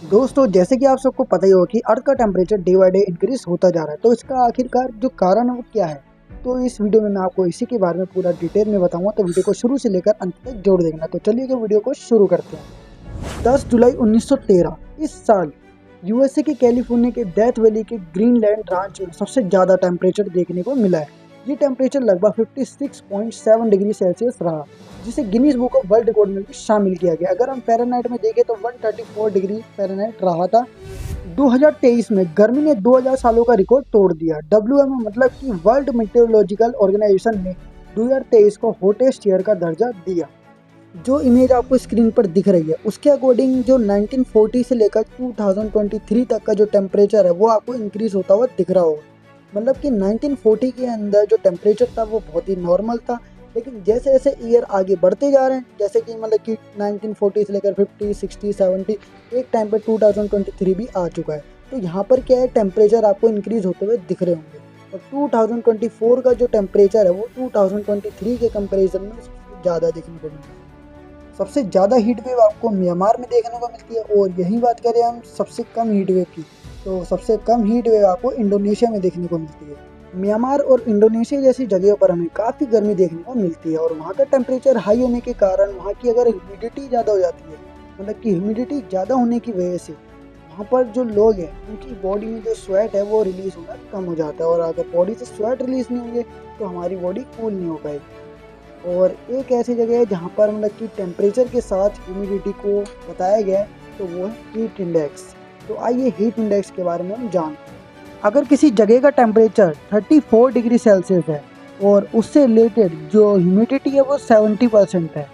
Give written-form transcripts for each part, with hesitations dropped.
दोस्तों, जैसे कि आप सबको पता ही होगा कि अर्थ का temperature day by day increase होता जा रहा है। तो इसका आखिरकार जो कारण है वो क्या है? तो इस वीडियो में मैं आपको इसी के बारे में पूरा डिटेल में बताऊंगा। तो वीडियो को शुरू से लेकर अंत तक जोड़ देखना। तो चलिए कि वीडियो को शुरू करते हैं। 10 जुलाई 1913 इस साल यूएसए के कैलिफोर्निया के डेथ वैली के ग्रीनलैंड राज्य में सबसे ज़्यादा टेम्परेचर देखने को मिला है। ये टेम्परेचर लगभग 56.7 डिग्री सेल्सियस रहा, जिसे Guinness book of world record में भी शामिल किया गया। अगर हम फ़ारेनहाइट में देखें तो 134 डिग्री फ़ारेनहाइट रहा था। 2023 में गर्मी ने 2000 सालों का रिकॉर्ड तोड़ दिया। WMO मतलब कि वर्ल्ड मेट्रोलॉजिकल ऑर्गेनाइजेशन ने 2023 को हॉटेस्ट ईयर का दर्जा दिया। जो इमेज आपको स्क्रीन पर दिख रही है उसके अकॉर्डिंग जो 1940 से लेकर 2023 तक का जो टेम्परेचर है वो आपको इंक्रीज होता हुआ दिख रहा होगा। मतलब कि 1940 के अंदर जो टेम्परेचर था वो बहुत ही नॉर्मल था, लेकिन जैसे जैसे ईयर आगे बढ़ते जा रहे हैं, जैसे कि मतलब कि 1940 से लेकर 50, 60, 70, एक टाइम पर 2023 भी आ चुका है। तो यहाँ पर क्या है, टेम्परेचर आपको इंक्रीज होते हुए दिख रहे होंगे। और 2024 का जो टेम्परेचर है वो 2023 के कंपेरिजन में ज़्यादा देखने को मिलेगा। सबसे ज़्यादा हीट वेव आपको म्यांमार में देखने को मिलती है। और यही बात करें हम सबसे कम हीट वेव की, तो सबसे कम हीट वेव आपको इंडोनेशिया में देखने को मिलती है। म्यांमार और इंडोनेशिया जैसी जगहों पर हमें काफ़ी गर्मी देखने को मिलती है। और वहाँ का टेम्परेचर हाई होने के कारण वहाँ की अगर ह्यूमिडिटी ज़्यादा हो जाती है, मतलब कि ह्यूमिडिटी ज़्यादा होने की वजह से वहाँ पर जो लोग हैं उनकी बॉडी में जो स्वेट है वो रिलीज़ होना कम हो जाता है। और अगर बॉडी से स्वेट रिलीज़ नहीं होंगे तो हमारी बॉडी कूल नहीं हो पाएगी। और एक ऐसी जगह है जहाँ पर मतलब कि टेम्परेचर के साथ ह्यूमिडिटी को बताया गया है, तो वो है हीट इंडेक्स। तो आइए हीट इंडेक्स के बारे में हम जानते हैं। अगर किसी जगह का टेम्परेचर 34 डिग्री सेल्सियस है और उससे रिलेटेड जो ह्यूमिडिटी है वो 70% है,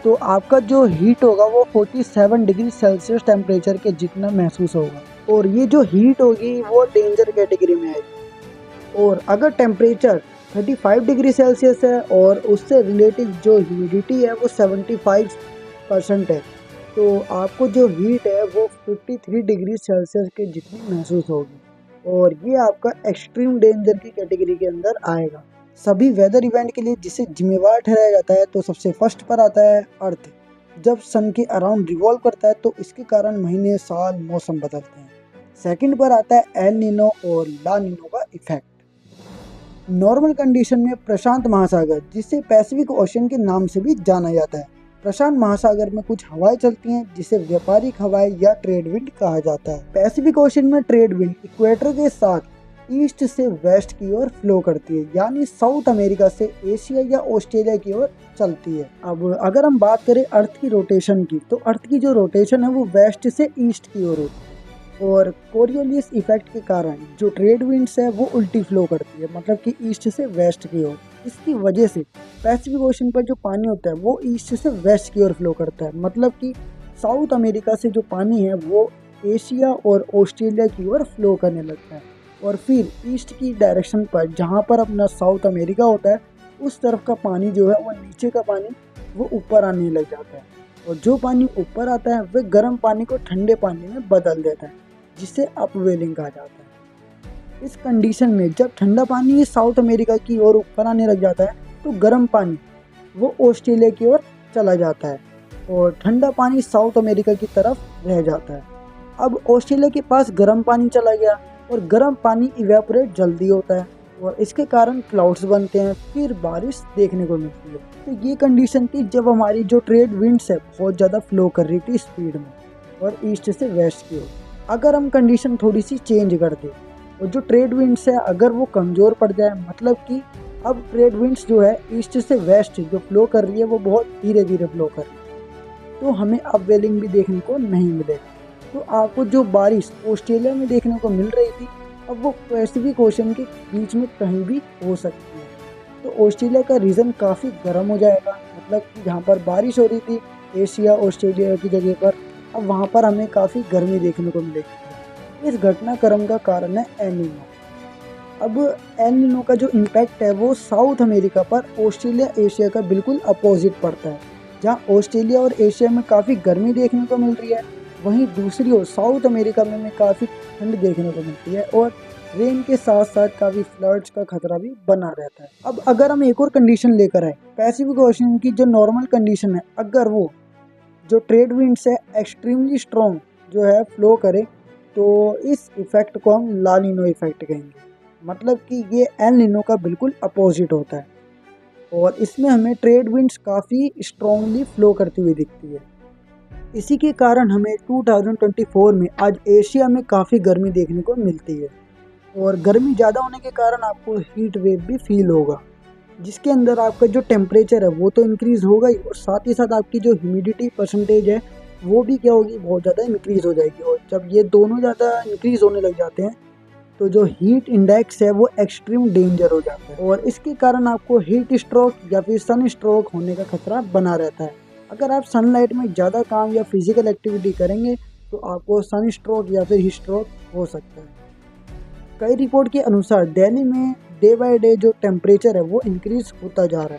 तो आपका जो हीट होगा वो 47 डिग्री सेल्सियस टेम्परेचर के जितना महसूस होगा। और ये जो हीट होगी वो डेंजर कैटेगरी में आएगी। और अगर टेम्परेचर 35 डिग्री सेल्सियस है और उससे रिलेटिव जो ह्यूमिडिटी है वो 75% है, तो आपको जो हीट है वो 53 डिग्री सेल्सियस के जितनी महसूस होगी। और ये आपका एक्सट्रीम डेंजर की कैटेगरी के अंदर आएगा। सभी वेदर इवेंट के लिए जिसे जिम्मेवार ठहराया जाता है, तो सबसे फर्स्ट पर आता है अर्थ। जब सन के अराउंड रिवॉल्व करता है तो इसके कारण महीने, साल, मौसम बदलते हैं। सेकंड पर आता है एल नीनो और ला नीनो का इफेक्ट। नॉर्मल कंडीशन में प्रशांत महासागर, जिसे पैसिफिक ओशन के नाम से भी जाना जाता है, प्रशांत महासागर में कुछ हवाएं चलती हैं जिसे व्यापारिक हवाएं या ट्रेड विंड कहा जाता है। पैसिफिक ओशन में ट्रेड विंड इक्वेटर के साथ ईस्ट से वेस्ट की ओर फ्लो करती है, यानी साउथ अमेरिका से एशिया या ऑस्ट्रेलिया की ओर चलती है। अब अगर हम बात करें अर्थ की रोटेशन की, तो अर्थ की जो रोटेशन है वो वेस्ट से ईस्ट की ओर होती है। और कोरियोलिस इफेक्ट के कारण जो ट्रेड विंड्स है वो उल्टी फ्लो करती है, मतलब कि ईस्ट से वेस्ट की ओर। इसकी वजह से पैसिफिक ओशन पर जो पानी होता है वो ईस्ट से वेस्ट की ओर फ्लो करता है, मतलब कि साउथ अमेरिका से जो पानी है वो एशिया और ऑस्ट्रेलिया की ओर फ्लो करने लगता है। और फिर ईस्ट की डायरेक्शन पर जहाँ पर अपना साउथ अमेरिका होता है उस तरफ का पानी जो है वो नीचे का पानी वो ऊपर आने लग जाता है। और जो पानी ऊपर आता है वह गर्म पानी को ठंडे पानी में बदल देता है, जिसे अपवेलिंग कहा जाता है। इस कंडीशन में जब ठंडा पानी साउथ अमेरिका की ओर ऊपर आने लग जाता है तो गर्म पानी वो ऑस्ट्रेलिया की ओर चला जाता है और ठंडा पानी साउथ अमेरिका की तरफ रह जाता है। अब ऑस्ट्रेलिया के पास गर्म पानी चला गया और गर्म पानी इवेपोरेट जल्दी होता है और इसके कारण क्लाउड्स बनते हैं, फिर बारिश देखने को मिलती है। तो ये कंडीशन थी जब हमारी जो ट्रेड विंड्स है बहुत ज़्यादा फ्लो कर रही थी स्पीड में और ईस्ट से वेस्ट की ओर। अगर हम कंडीशन थोड़ी सी चेंज कर दें और जो ट्रेड विंड्स है अगर वो कमज़ोर पड़ जाए, मतलब कि अब ट्रेड विंड्स जो है ईस्ट से वेस्ट जो फ्लो कर रही है वो बहुत धीरे धीरे फ्लो कर रही है, तो हमें अपवेलिंग भी देखने को नहीं मिलेगा। तो आपको जो बारिश ऑस्ट्रेलिया में देखने को मिल रही थी अब वो पैसिफिक ओशन के बीच में कहीं भी हो सकती है। तो ऑस्ट्रेलिया का रीजन काफ़ी गर्म हो जाएगा, मतलब कि जहाँ पर बारिश हो रही थी एशिया ऑस्ट्रेलिया की जगह पर, अब वहाँ पर हमें काफ़ी गर्मी देखने को मिलेगी। इस घटनाक्रम का कारण है एल नीनो। अब एल नीनो का जो इम्पैक्ट है वो साउथ अमेरिका पर ऑस्ट्रेलिया एशिया का बिल्कुल अपोजिट पड़ता है। जहाँ ऑस्ट्रेलिया और एशिया में काफ़ी गर्मी देखने को मिल रही है, वहीं दूसरी ओर साउथ अमेरिका में काफ़ी ठंड देखने को मिलती है और रेन के साथ साथ काफ़ी फ्लड्स का खतरा भी बना रहता है। अब अगर हम एक और कंडीशन लेकर आए, पैसिफिक ओशन की जो नॉर्मल कंडीशन है, अगर वो जो ट्रेड विंड्स है एक्सट्रीमली स्ट्रॉन्ग जो है फ्लो करे, तो इस इफ़ेक्ट को हम ला नीनो इफ़ेक्ट कहेंगे। मतलब कि ये एल नीनो का बिल्कुल अपोजिट होता है और इसमें हमें ट्रेड विंड्स काफ़ी स्ट्रॉन्गली फ्लो करती हुई दिखती है। इसी के कारण हमें 2024 में आज एशिया में काफ़ी गर्मी देखने को मिलती है और गर्मी ज़्यादा होने के कारण आपको हीट वेव भी फील होगा, जिसके अंदर आपका जो टेम्परेचर है वो तो इंक्रीज़ होगा ही और साथ ही साथ आपकी जो ह्यूमिडिटी परसेंटेज है वो भी क्या होगी, बहुत ज़्यादा इंक्रीज़ हो जाएगी। और जब ये दोनों ज़्यादा इंक्रीज़ होने लग जाते हैं तो जो हीट इंडेक्स है वो एक्सट्रीम डेंजर हो जाता है और इसके कारण आपको हीट स्ट्रोक या फिर सन स्ट्रोक होने का खतरा बना रहता है। अगर आप सनलाइट में ज़्यादा काम या फिजिकल एक्टिविटी करेंगे तो आपको सन स्ट्रोक या फिर हीट स्ट्रोक हो सकता है। कई रिपोर्ट के अनुसार दिल्ली में डे बाय डे जो टेम्परेचर है वो इंक्रीज होता जा रहा है,